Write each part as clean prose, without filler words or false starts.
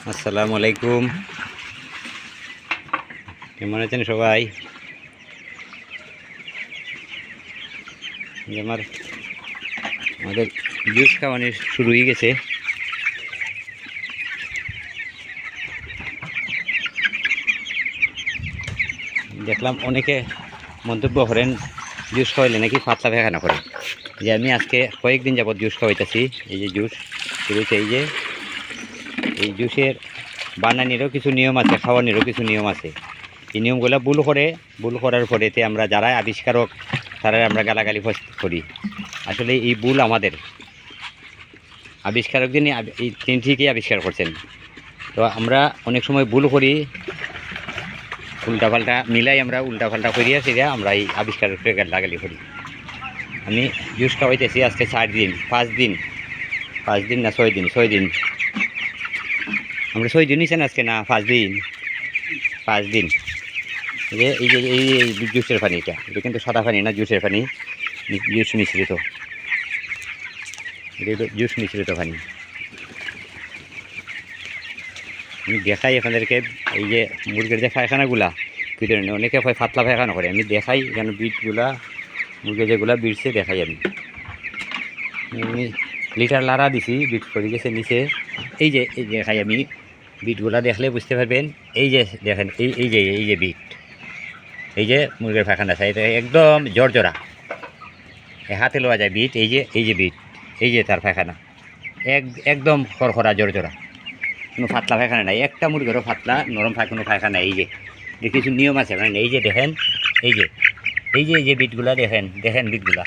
আসসালামু আলাইকুম। কেমন আছেন সবাই? আমাদের জুস খাওয়ানো শুরু হয়ে গেছে। দেখলাম অনেকে মন্তব্য করেন জুস খাওয়াইলে নাকি পাতলা পায়খানা করে। যে আমি আজকে কয়েকদিন যাবত জুস খাওয়াইতেছি। এই যে জুস শুরুতে এই জুসের বানানিরও কিছু নিয়ম আছে, খাওয়ানোরও কিছু নিয়ম আছে। এই নিয়মগুলো ভুল করার পরেতে আমরা যারা আবিষ্কারক তারা আমরা গালাগালি করি। আসলে এই ভুল আমাদের আবিষ্কারক যিনি তিনি ঠিকই আবিষ্কার করছেন। তো আমরা অনেক সময় ভুল করি, উল্টাপাল্টা মিলাই আমরা উল্টাপাল্টা করিয়া সেটা আমরা এই আবিষ্কারককে গালাগালি করি। আমি জুস খাওয়াইতেছি আজকে 5 দিন না 6 দিন আমরা 6 দিন নিছেন আজকে, না 5 দিন। এই যে জুসের পানি, এটা কিন্তু সাদা পানি না, জুসের পানি, জুস মিশ্রিত, এটা জুস মিশ্রিত পানি। আমি দেখাই আপনাদেরকে এই যে মুরগির যে পায়খানাগুলা ভিতরে অনেকে পাতলা পায়খানা করে, আমি দেখাই এখানে বিটগুলা মুরগি যেগুলা বিটছে দেখাই। আমি লিটার লাড়া দিছি, বিট পড়ে গেছে নিচে। এই যে দেখাই আমি বিটগুলা দেখলে বুঝতে পারবেন। এই যে দেখেন এই যে বিট, এই যে মুরগির পায়খানা আছে, এটা একদম জর্জরা, হাতে লওয়া যায় বিট। এই যে বিট, এই যে তার পায়খানা একদম খড়খড়া জর্জরা, কোনো পাতলা পায়খানা নাই। একটা মুরগিরও পাতলা নরম কোনো পায়খানা নাই। এই যে কিছু নিয়ম আছে, মানে এই যে দেখেন এই যে বিটগুলা দেখেন বিটগুলা,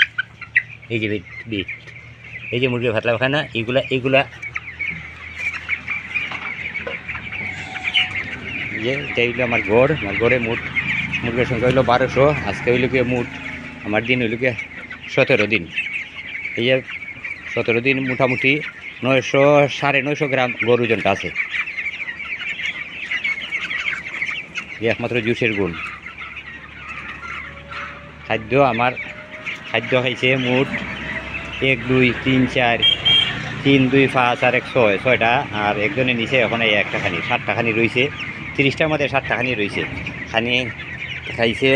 এই যে বিট এই যে মুরগির পাতলা পায়খানা, এইগুলা যে এটা হইলো আমার ঘরে মোট মুরগির সংখ্যা হইলো 1200। আজকে হইল গিয়ে মোট আমার দিন হইল গিয়ে 17 দিন। এই যে 17 দিন মোটামুটি 900-950 গ্রাম গরু ওজনটা আছে। যে একমাত্র জুসের গুণ। আমার খাদ্য খাইছে মোট 1 2 3 4 3 2 5 আর 1 6টা, আর একজনের নিচে এখন এই একটা খানি 7টা খানি রয়েছে। 30টার মধ্যে 7টা খানি রয়েছে। খানি খাইছে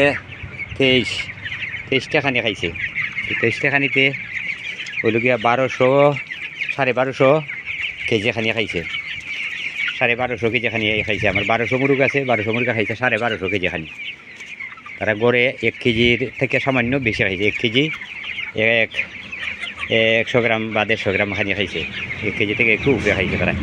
23টা খানি খাইছে। 23টা খানিতে হইল গিয়া 1200-1250 কেজি খানি খাইছে। 1250 কেজি খানি খাইছে। আমার 1200 মুরগ আছে, 1200 মুরগা খাইছে 1250 কেজি খানি। তারা গড়ে 1 কেজির থেকে সামান্য বেশি খাইছে। 1 কেজি 100 গ্রাম বা 150 গ্রাম খানি খাইছে। 1 কেজি থেকে একটু উপরে খাইছে তারা।